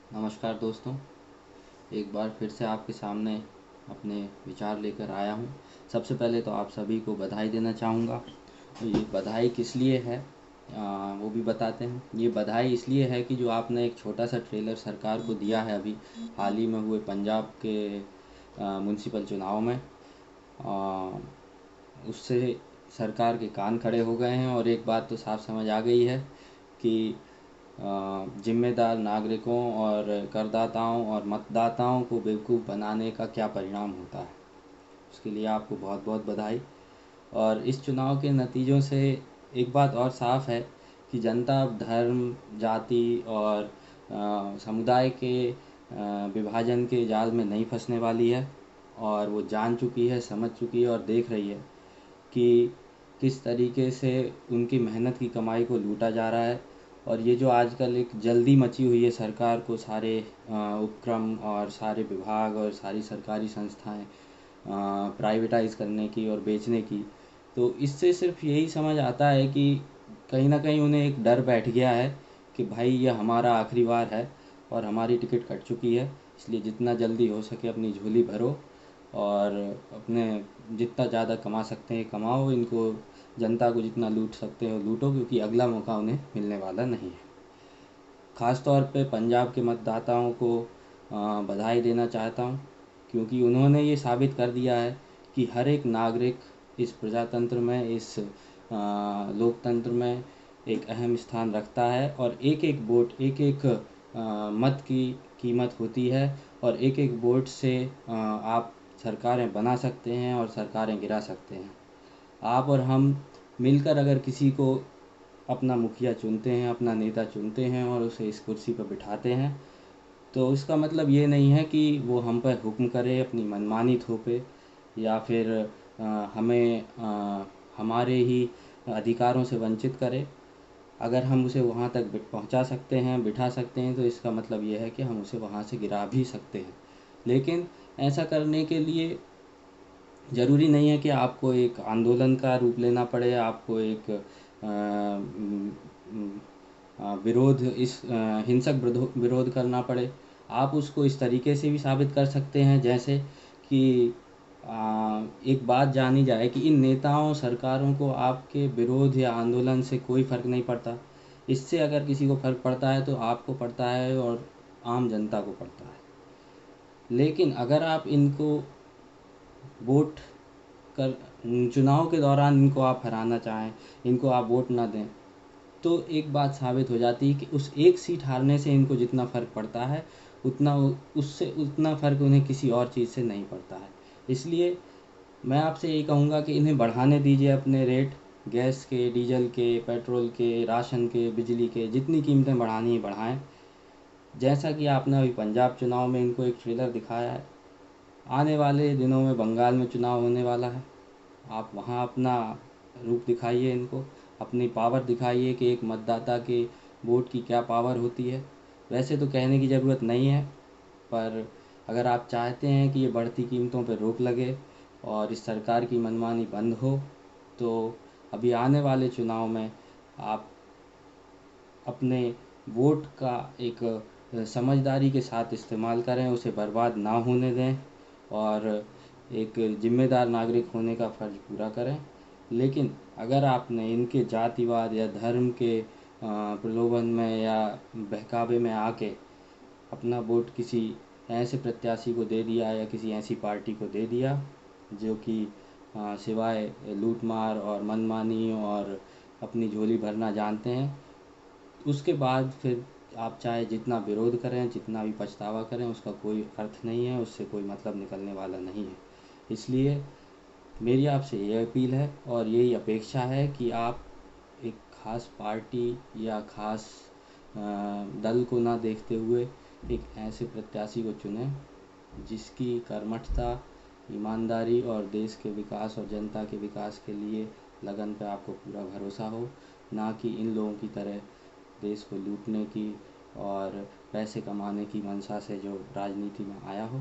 नमस्कार दोस्तों, एक बार फिर से आपके सामने अपने विचार लेकर आया हूँ। सबसे पहले तो आप सभी को बधाई देना चाहूँगा। ये बधाई किस लिए है वो भी बताते हैं। ये बधाई इसलिए है कि जो आपने एक छोटा सा ट्रेलर सरकार को दिया है अभी हाल ही में हुए पंजाब के म्युनिसिपल चुनाव में, उससे सरकार के कान खड़े हो गए हैं और एक बात तो साफ समझ आ गई है कि जिम्मेदार नागरिकों और करदाताओं और मतदाताओं को बेवकूफ़ बनाने का क्या परिणाम होता है। उसके लिए आपको बहुत बहुत बधाई। और इस चुनाव के नतीजों से एक बात और साफ है कि जनता अब धर्म, जाति और समुदाय के विभाजन के जाल में नहीं फंसने वाली है। और वो जान चुकी है, समझ चुकी है और देख रही है कि किस तरीके से उनकी मेहनत की कमाई को लूटा जा रहा है। और ये जो आजकल एक जल्दी मची हुई है सरकार को सारे उपक्रम और सारे विभाग और सारी सरकारी संस्थाएं प्राइवेटाइज़ करने की और बेचने की, तो इससे सिर्फ यही समझ आता है कि कहीं ना कहीं उन्हें एक डर बैठ गया है कि भाई ये हमारा आखिरी बार है और हमारी टिकट कट चुकी है, इसलिए जितना जल्दी हो सके अपनी झोली भरो और अपने जितना ज़्यादा कमा सकते हैं कमाओ, इनको जनता को जितना लूट सकते हो लूटो, क्योंकि अगला मौका उन्हें मिलने वाला नहीं है। ख़ास तौर पे पंजाब के मतदाताओं को बधाई देना चाहता हूँ, क्योंकि उन्होंने ये साबित कर दिया है कि हर एक नागरिक इस प्रजातंत्र में, इस लोकतंत्र में एक अहम स्थान रखता है और एक एक वोट, एक एक मत की कीमत होती है। और एक एक वोट से आप सरकारें बना सकते हैं और सरकारें गिरा सकते हैं। आप और हम मिलकर अगर किसी को अपना मुखिया चुनते हैं, अपना नेता चुनते हैं और उसे इस कुर्सी पर बिठाते हैं, तो इसका मतलब ये नहीं है कि वो हम पर हुक्म करे, अपनी मनमानी थोपे या फिर हमें हमारे ही अधिकारों से वंचित करे। अगर हम उसे वहाँ तक पहुँचा सकते हैं, बिठा सकते हैं, तो इसका मतलब ये है कि हम उसे वहाँ से गिरा भी सकते हैं। लेकिन ऐसा करने के लिए ज़रूरी नहीं है कि आपको एक आंदोलन का रूप लेना पड़े, आपको एक विरोध, इस हिंसक विरोध करना पड़े। आप उसको इस तरीके से भी साबित कर सकते हैं जैसे कि एक बात जानी जाए कि इन नेताओं सरकारों को आपके विरोध या आंदोलन से कोई फ़र्क नहीं पड़ता। इससे अगर किसी को फ़र्क पड़ता है तो आपको पड़ता है और आम जनता को पड़ता है। लेकिन अगर आप इनको वोट कर चुनाव के दौरान इनको आप हराना चाहें, इनको आप वोट ना दें, तो एक बात साबित हो जाती है कि उस एक सीट हारने से इनको जितना फ़र्क पड़ता है उतना उससे उतना फ़र्क उन्हें किसी और चीज़ से नहीं पड़ता है। इसलिए मैं आपसे यही कहूँगा कि इन्हें बढ़ाने दीजिए अपने रेट, गैस के, डीजल के, पेट्रोल के, राशन के, बिजली के, जितनी कीमतें बढ़ानी है बढ़ाएं। जैसा कि आपने अभी पंजाब चुनाव में इनको एक ट्रेलर दिखाया है, आने वाले दिनों में बंगाल में चुनाव होने वाला है। आप वहाँ अपना रूप दिखाइए इनको, अपनी पावर दिखाइए कि एक मतदाता के वोट की क्या पावर होती है। वैसे तो कहने की ज़रूरत नहीं है, पर अगर आप चाहते हैं कि ये बढ़ती कीमतों पर रोक लगे और इस सरकार की मनमानी बंद हो, तो अभी आने वाले चुनाव में आप अपने वोट का एक समझदारी के साथ इस्तेमाल करें, उसे बर्बाद ना होने दें और एक जिम्मेदार नागरिक होने का फ़र्ज़ पूरा करें। लेकिन अगर आपने इनके जातिवाद या धर्म के प्रलोभन में या बहकावे में आके अपना वोट किसी ऐसे प्रत्याशी को दे दिया या किसी ऐसी पार्टी को दे दिया जो कि सिवाय लूटमार और मनमानी और अपनी झोली भरना जानते हैं, उसके बाद फिर आप चाहे जितना विरोध करें, जितना भी पछतावा करें, उसका कोई अर्थ नहीं है, उससे कोई मतलब निकलने वाला नहीं है। इसलिए मेरी आपसे ये अपील है और यही अपेक्षा है कि आप एक ख़ास पार्टी या ख़ास दल को ना देखते हुए एक ऐसे प्रत्याशी को चुनें जिसकी कर्मठता, ईमानदारी और देश के विकास और जनता के विकास के लिए लगन पे आपको पूरा भरोसा हो, ना कि इन लोगों की तरह देश को लूटने की और पैसे कमाने की मंशा से जो राजनीति में आया हो।